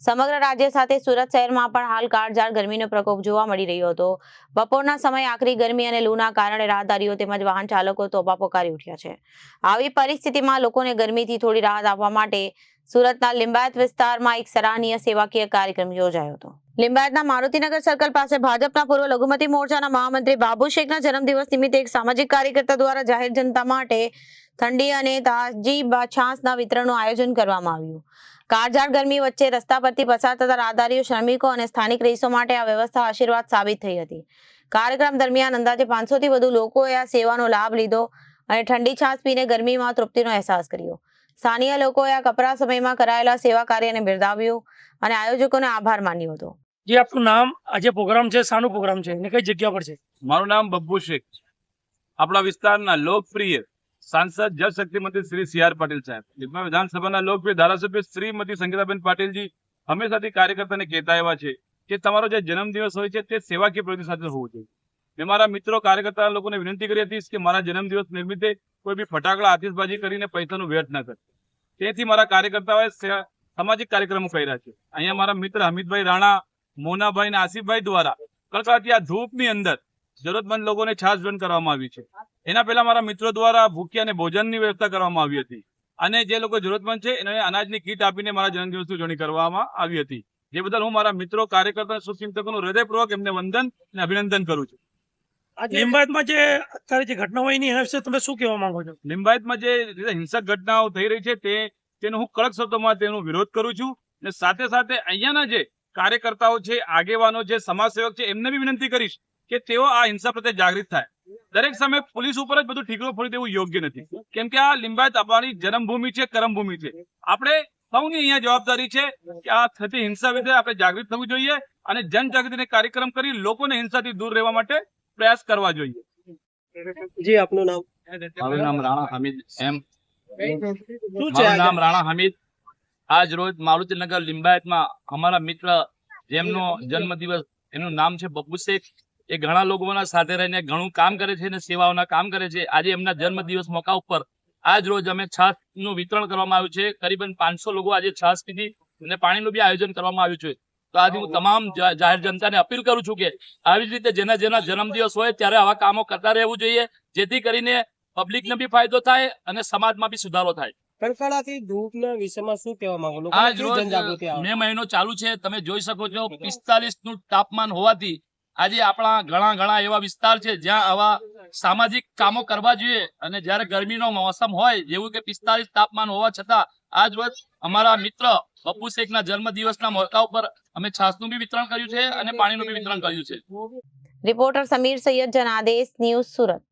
સમગ્ર રાજ્ય સાથે સુરત શહેરમાં પણ હાલ કાળઝાળ ગરમીનો પ્રકોપ જોવા મળી રહ્યો હતો। બપોરના સમયે આકરી ગરમી અને લૂના કારણે રાહદારીઓ તેમજ વાહન ચાલકો તોબા પોકારી ઉઠ્યા છે। આવી પરિસ્થિતિમાં લોકોને ગરમીથી થોડી રાહત આપવા માટે સુરતના લિંબાયત વિસ્તારમાં એક સરાહનીય સેવાકીય કાર્યક્રમ યોજાયો હતો। લિંબાયતના મારુતિનગર સર્કલ પાસે ભાજપના પૂર્વ લઘુમતી મોરચાના મહામંત્રી બાબુ શેખના જન્મદિવસ નિમિત્તે એક સામાજિક કાર્યકર્તા દ્વારા જાહેર જનતા માટે ઠંડી અને તાજી છાશના વિતરણનું આયોજન કરવામાં આવ્યું। કાળઝાળ ગરમી વચ્ચે રસ્તા પરથી પસાર થતા રાહદારીઓ, શ્રમિકો અને સ્થાનિક રહીશો માટે આ વ્યવસ્થા આશીર્વાદ સાબિત થઈ હતી। કાર્યક્રમ દરમિયાન અંદાજે 500 થી વધુ લોકોએ આ સેવાનો લાભ લીધો અને ઠંડી છાશ પીને ગરમીમાં તૃપ્તિનો અહેસાસ કર્યો। સ્થાનિય લોકોએ આ કપરા સમયમાં કરાયેલા સેવા કાર્યને બિરદાવ્યું અને આયોજકોને આભાર માન્યો હતો। જે આપનું નામ, આજે પ્રોગ્રામ છે, શાનો પ્રોગ્રામ છે અને કઈ જગ્યા પર છે? મારું નામ બબ્બુ શેખ, આપણા વિસ્તારના લોકપ્રિય સાંસદ જળશક્તિ મંત્રી શ્રી CR પાટીલ સાહેબ, લીંબા વિધાનસભાના લોકપ્રિય ધારાસભ્ય શ્રીમતી સંગીતાબેન પાટીલજી હંમેશાથી કાર્યકર્તાને કહેતા આવ્યા છે કે તમારો જે જન્મદિવસ હોય છે તે સેવાકીય પ્રવૃત્તિ સાથે હોવો જોઈએ। મેં મારા મિત્રો કાર્યકર્તા લોકોને વિનંતી કરી હતી કે મારા જન્મદિવસ નિમિત્તે કોઈ બી ફટાકડા આતિશબાજી કરીને પૈસાનો વ્યર્થ ન કરે। તેથી મારા કાર્યકર્તાઓએ સામાજિક કાર્યક્રમો કર્યા છે। અહીંયા મારા મિત્ર હમીદભાઈ રાણા, મોનાભાઈ અને આસિફભાઈ દ્વારા કડકડતી આ ધૂપની અંદર જરૂરતમંદ લોકોને છાશ વિતરણ કરવામાં આવી છે। એના પહેલા મારા મિત્રો દ્વારા ભૂખ્યા અને ભોજનની વ્યવસ્થા કરવામાં આવી હતી અને જે લોકો જરૂરતમંદ છે એને અનાજની કીટ આપીને મારા જન્મદિવસની ઉજવણી કરવામાં આવી હતી। જે બદલ હું મારા મિત્રો, કાર્યકર્તા, શુભચિંતકોનું હૃદયપૂર્વક એમને વંદન અને અભિનંદન કરું છું। લિંબાયતમાં જે અત્યારે જે ઘટનાઓ એની વિશે તમે શું કહેવા માંગો છો? લિંબાયતમાં જે હિંસક ઘટનાઓ થઈ રહી છે તેનો હું કડક શબ્દોમાં તેનો વિરોધ કરું છું અને સાથે સાથે અહીંયાના જે કાર્યકર્તાઓ છે, આગેવાનો છે, સમાજસેવક છે, એમને બી વિનંતી કરીશ કે તેઓ આ હિંસા પ્રત્યે જાગૃત થાય। દરેક સમયે પોલીસ ઉપર જ બધું ઠીકરો ફોડી દેવું યોગ્ય નથી, કેમ કે આ લિંબાયત આપણી જન્મભૂમિ છે, કર્મભૂમિ છે। આપણે સૌની અહીંયા જવાબદારી છે કે આ થતી હિંસા વિશે આપણે જાગૃત થવું જોઈએ અને જનજાગૃતિને કાર્યક્રમ કરી લોકોને હિંસાથી દૂર રહેવા માટે પ્રયાસ કરવા જોઈએ। જી આપનું નામ? મારું નામ રાણા હામિદ એમ। શું છે મારું નામ રાણા હામિદ। આજ રોજ મારુતિનગર લિંબાયતમાં અમારા મિત્ર જેમનો જન્મદિવસ, એનું નામ છે બબ્બુ શેખ, એ ઘણા લોકોના સાથે રહીને ઘણું કામ કરે છે અને સેવાઓના કામ કરે છે। આજે એમના જન્મદિવસ મોકા ઉપર આજ રોજ અમે છાશનું વિતરણ કરવામાં આવ્યું છે। કરીબન 500 લોકો આજે છાશ પીધી અને પાણીનું બી આયોજન કરવામાં આવ્યું છે। તો આજે હું તમામ જાહેર જનતાને અપીલ કરું છું કે આવી જ રીતે જેના જન્મદિવસ હોય ત્યારે આવા કામો કરતા રહેવું જોઈએ, જેથી કરીને પબ્લિકને બી ફાયદો થાય અને સમાજમાં બી સુધારો થાય। કડકડાથી ધૂપના વિષયમાં શું કહેવા માંગો છો? આજ રોજ મે મહિનો ચાલુ છે, તમે જોઈ શકો છો 45 નું તાપમાન હોવાથી આજે આપણા ઘણા એવા વિસ્તાર છે જ્યાં આવા સામાજિક કામો કરવા જોઈએ અને જ્યારે ગરમીનો મોસમ હોય જેવું કે 45 તાપમાન હોવા છતાં આજ રોજ અમારા મિત્ર બબ્બુ શેખના જન્મદિવસના મોકા ઉપર અમે છાશનું બી વિતરણ કર્યું છે અને પાણીનું બી વિતરણ કર્યું છે। Reporter Samir Sayed, Janadesh news, Surat.